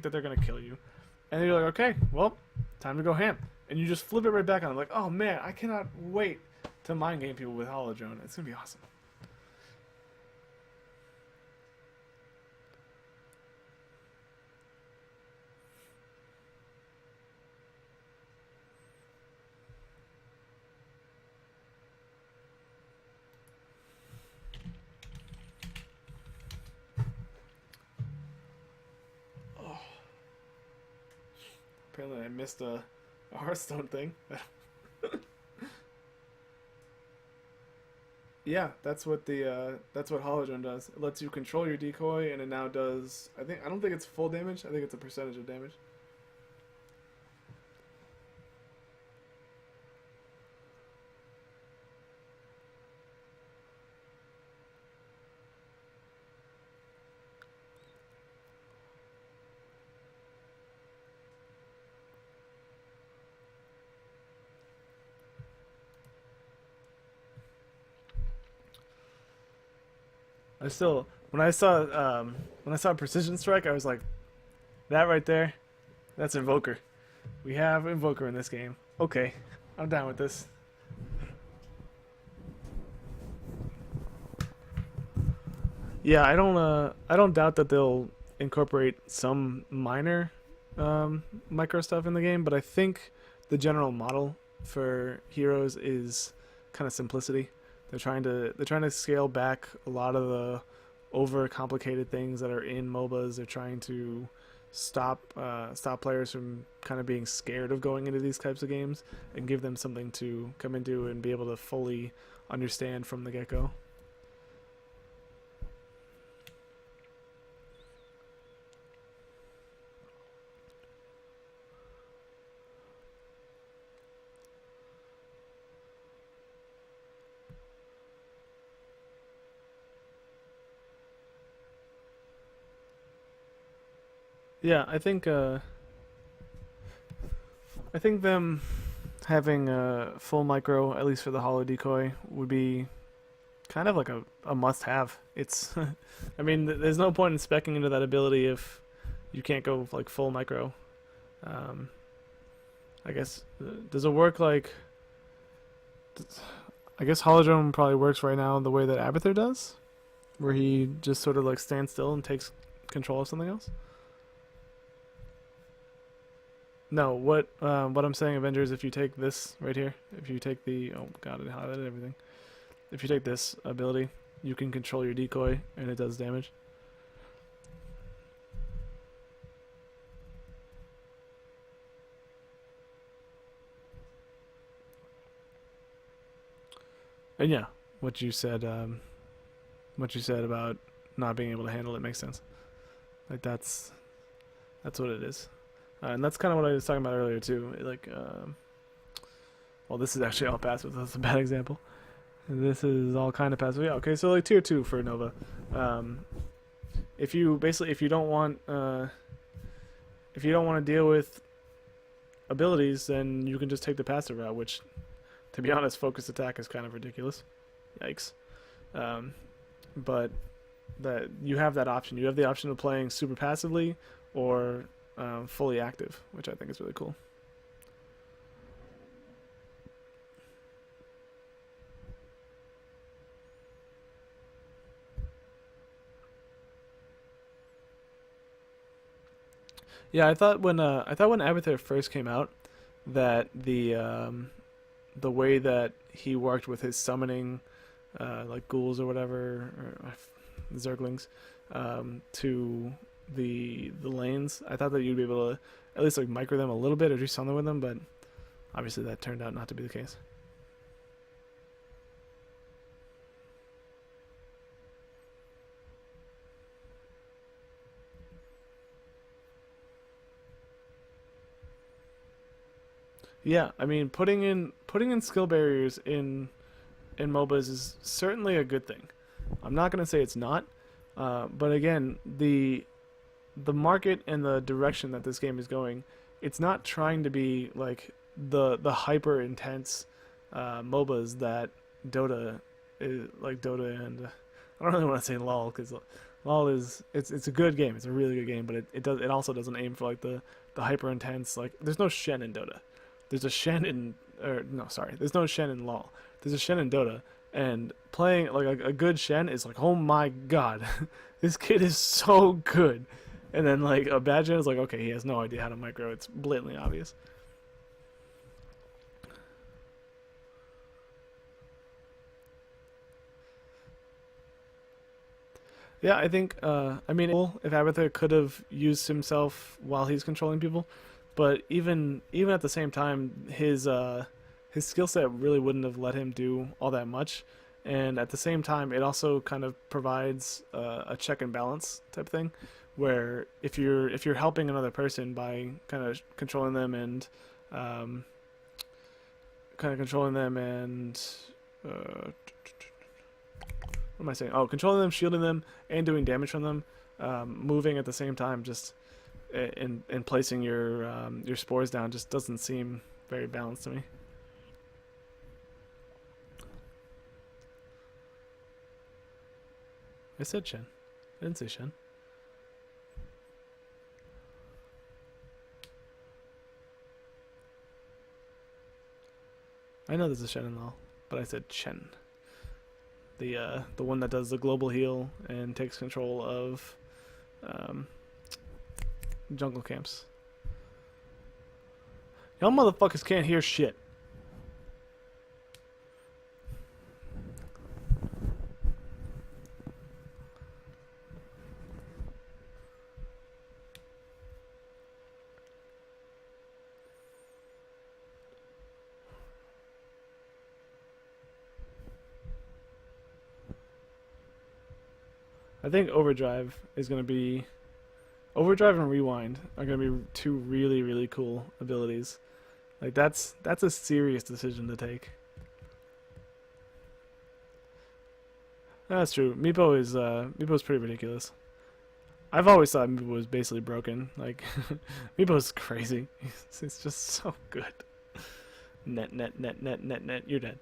that they're gonna kill you, and you're like, okay, well, time to go ham, and you just flip it right back on. Like, oh man, I cannot wait to mind game people with Holodrone. It's gonna be awesome. Apparently, I missed a Hearthstone thing. Yeah, that's what Holodrone does. It lets you control your decoy, and it now does. I don't think it's full damage. I think it's a percentage of damage. I still, when I saw Precision Strike, I was like, that right there, that's Invoker. We have Invoker in this game. Okay, I'm down with this. Yeah, I don't doubt that they'll incorporate some minor micro stuff in the game, but I think the general model for heroes is kind of simplicity. They're trying to scale back a lot of the over complicated things that are in MOBAs. They're trying to stop players from kind of being scared of going into these types of games and give them something to come into and be able to fully understand from the get go. Yeah, I think them having a full micro, at least for the holo decoy, would be kind of like a must have. It's I mean, there's no point in specking into that ability if you can't go like full micro. Um, I guess does it work like I guess Holodrome probably works right now the way that Abathur does, where he just sort of like stands still and takes control of something else. No, what I'm saying, Avengers, if you take this right here, if you take the oh god, it highlighted everything. If you take this ability, you can control your decoy and it does damage. And yeah, what you said, what you said about not being able to handle it makes sense. Like that's what it is, and that's kind of what I was talking about earlier too. Like, well, this is actually all passive. That's a bad example. This is all kind of passive. Yeah, okay, so like tier 2 for Nova. Um, if you basically if you don't want to deal with abilities, then you can just take the passive route, which, to be honest, focused attack is kind of ridiculous. Yikes. Um, but that you have that option. You have the option of playing super passively or fully active, which I think is really cool. Yeah, I thought when Abathur first came out that the way that he worked with his summoning like ghouls or whatever or zerglings to the lanes, I thought that you'd be able to at least like micro them a little bit or do something with them, but obviously that turned out not to be the case. Yeah, I mean putting in skill barriers in MOBAs is certainly a good thing. I'm not gonna say it's not, but again, the market and the direction that this game is going, it's not trying to be like the hyper intense MOBAs that Dota is like Dota and I don't really want to say LOL because LOL is it's a good game. It's a really good game, but it also doesn't aim for like the hyper intense. Like there's no Shen in Dota. There's a Shen in or no sorry. There's no Shen in LOL. There's a Shen in Dota, and playing like a good Shen is like, oh my god, this kid is so good. And then like a bad Shen is like, okay, he has no idea how to micro. It's blatantly obvious. Yeah, I think. I mean, if Abathur could have used himself while he's controlling people, but even at the same time, his skill set really wouldn't have let him do all that much. And at the same time, it also kind of provides a check and balance type thing, where if you're helping another person by kind of controlling them and um, uh, what am I saying? Oh, controlling them, shielding them, and doing damage from them, moving at the same time, just in placing your spores down, just doesn't seem very balanced to me. I said Shen. I didn't say Shen. I know there's a Shen in all, but I said Chen. The one that does the global heal and takes control of um, jungle camps. Y'all motherfuckers can't hear shit. I think Overdrive and Rewind are gonna be two really cool abilities. Like that's a serious decision to take. That's true. Meepo's pretty ridiculous. I've always thought Meepo was basically broken. Like Meepo's crazy. It's just so good. Net. You're dead.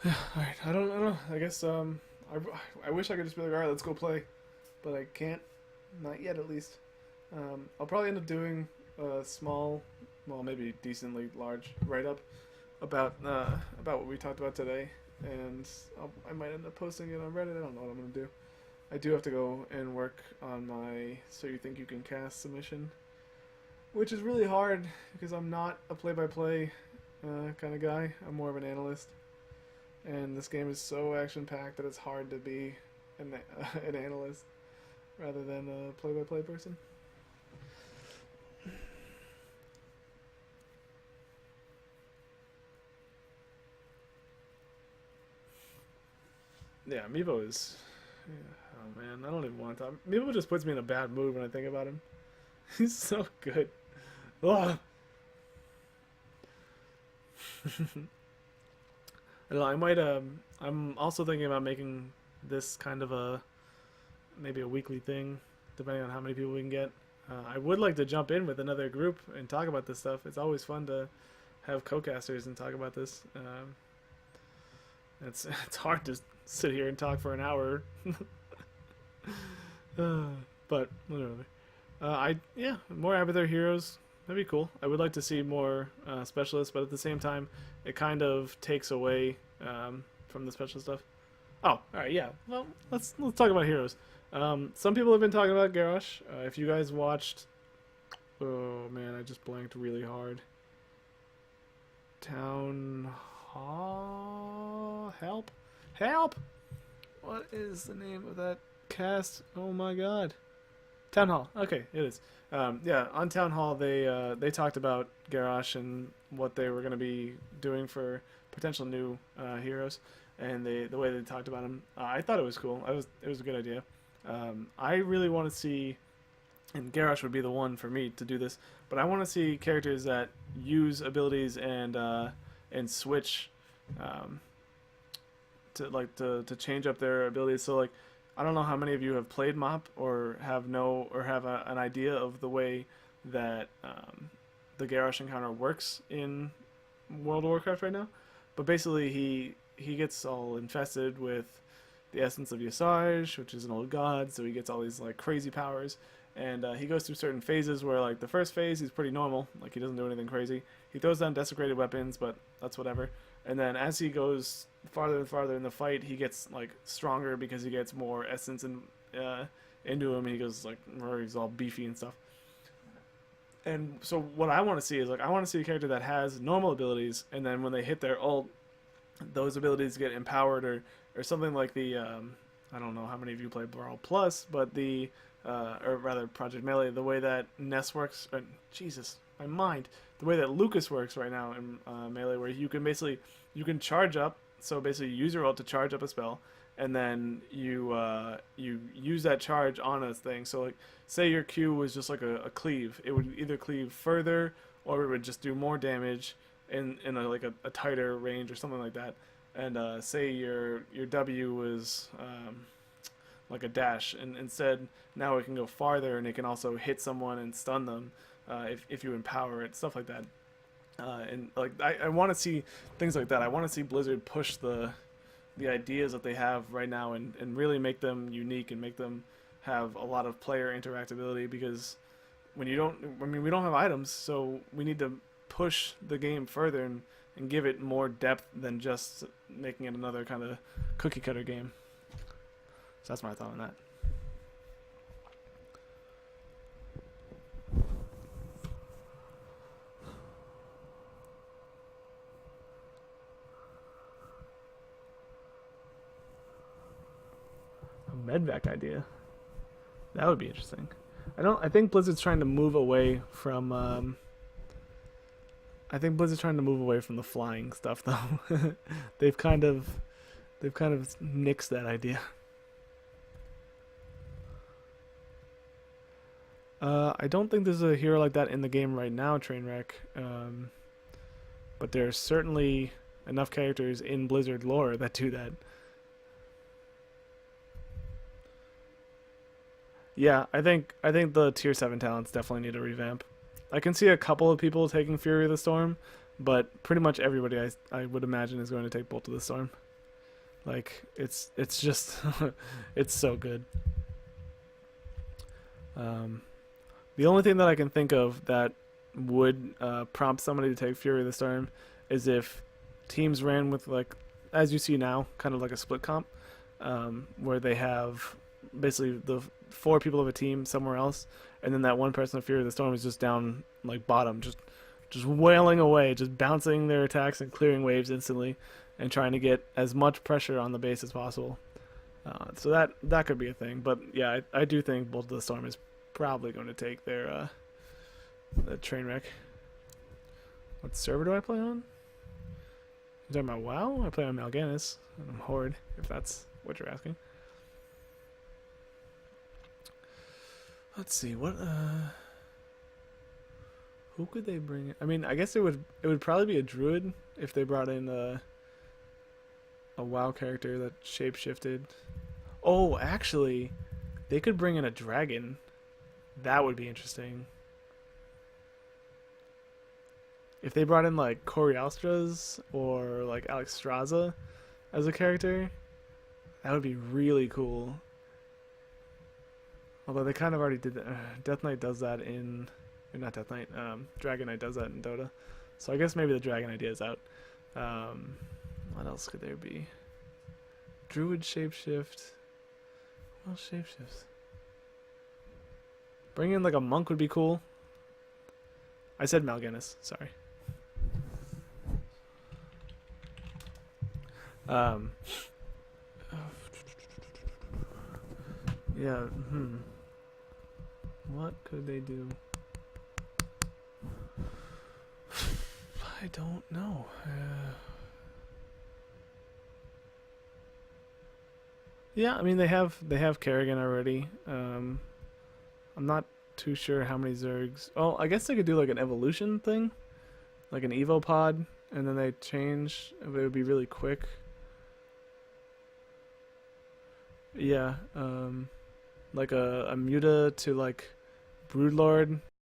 All right. I don't know. I guess I wish I could just be like, all right, let's go play, but I can't. Not yet, at least. I'll probably end up doing a small, well, maybe decently large write up about what we talked about today, and I might end up posting it on Reddit. I don't know what I'm gonna do. I do have to go and work on my So You Think You Can Cast submission, which is really hard because I'm not a play-by-play kind of guy. I'm more of an analyst, and this game is so action-packed that it's hard to be an analyst rather than a play-by-play person. Yeah, Meepo is. Yeah, oh man, I don't even want to talk. Meepo just puts me in a bad mood when I think about him. He's so good. Ugh. I don't know, I might. I'm also thinking about making this kind of maybe a weekly thing, depending on how many people we can get. I would like to jump in with another group and talk about this stuff. It's always fun to have co-casters and talk about this. It's hard to sit here and talk for an hour, but whatever. More Avatar heroes. That'd be cool. I would like to see more specialists, but at the same time, it kind of takes away from the special stuff. Oh, all right, yeah. Well, let's talk about heroes. Some people have been talking about Garrosh. If you guys watched, oh man, I just blanked really hard. Town Hall, help! What is the name of that cast? Oh my god, Town Hall. Okay, it is. Yeah, on Town Hall they talked about Garrosh and what they were going to be doing for potential new heroes, and the way they talked about him. I thought it was cool. It was a good idea. I really want to see, and Garrosh would be the one for me to do this, but I want to see characters that use abilities and switch to change up their abilities. So like I don't know how many of you have played MOP or have an idea of the way that the Garrosh encounter works in World of Warcraft right now. But basically, he gets all infested with the essence of Yasaj, which is an old god, so he gets all these like crazy powers. And he goes through certain phases where, like, the first phase, he's pretty normal, like he doesn't do anything crazy. He throws down desecrated weapons, but that's whatever. And then as he goes farther and farther in the fight, he gets like stronger because he gets more essence into him. And he goes like, he's all beefy and stuff. And so what I want to see is, like, I want to see a character that has normal abilities, and then when they hit their ult, those abilities get empowered, or something like the I don't know how many of you play Brawl Plus, but the or rather Project Melee, the way that Ness works, Jesus, my mind, the way that Lucas works right now in Melee, where you can charge up, so basically you use your ult to charge up a spell, and then you use that charge on a thing. So like, say your Q was just like a cleave, it would either cleave further or it would just do more damage in a tighter range or something like that. And say your W was like a dash, and instead now it can go farther, and it can also hit someone and stun them if you empower it, stuff like that. And like, I want to see things like that. I want to see Blizzard push the ideas that they have right now, and really make them unique and make them have a lot of player interactability, because we don't have items, so we need to push the game further and give it more depth than just making it another kind of cookie cutter game. So that's my thought on that. A medvac idea. That would be interesting. I think Blizzard's trying to move away from the flying stuff, though. they've kind of nixed that idea. I don't think there's a hero like that in the game right now, Trainwreck. But there's certainly enough characters in Blizzard lore that do that. Yeah, I think the tier 7 talents definitely need a revamp. I can see a couple of people taking Fury of the Storm, but pretty much everybody I would imagine is going to take Bolt of the Storm. Like, it's just it's so good. The only thing that I can think of that would prompt somebody to take Fury of the Storm is if teams ran with, like, as you see now, kind of like a split comp, where they have basically the 4 people of a team somewhere else, and then that one person of Fury of the Storm is just down, like, bottom, just wailing away, just bouncing their attacks and clearing waves instantly, and trying to get as much pressure on the base as possible. So that could be a thing. But yeah, I do think Bolt of the Storm is probably going to take their the Trainwreck. What server do I play on? You talking about WoW? I play on Mal'Ganis. I'm Horde, if that's what you're asking. Let's see, what who could they bring in? I mean, I guess it would probably be a druid if they brought in a WoW character that shapeshifted. Oh, actually, they could bring in a dragon. That would be interesting. If they brought in like Corialstras or like Alexstrasza as a character, that would be really cool. Although they kind of already did that. Death Knight does that in... Not Death Knight. Dragon Knight does that in Dota. So I guess maybe the Dragon idea is out. What else could there be? Druid shapeshift. Well, shapeshifts. Bring in like a monk would be cool. I said Mal'Ganis. Sorry. Yeah. What could they do? I don't know. Yeah, I mean they have Kerrigan already. I'm not too sure how many Zergs. Oh, I guess they could do like an evolution thing, like an Evo pod, and then they change. It would be really quick. Yeah, like a muta to like broodlord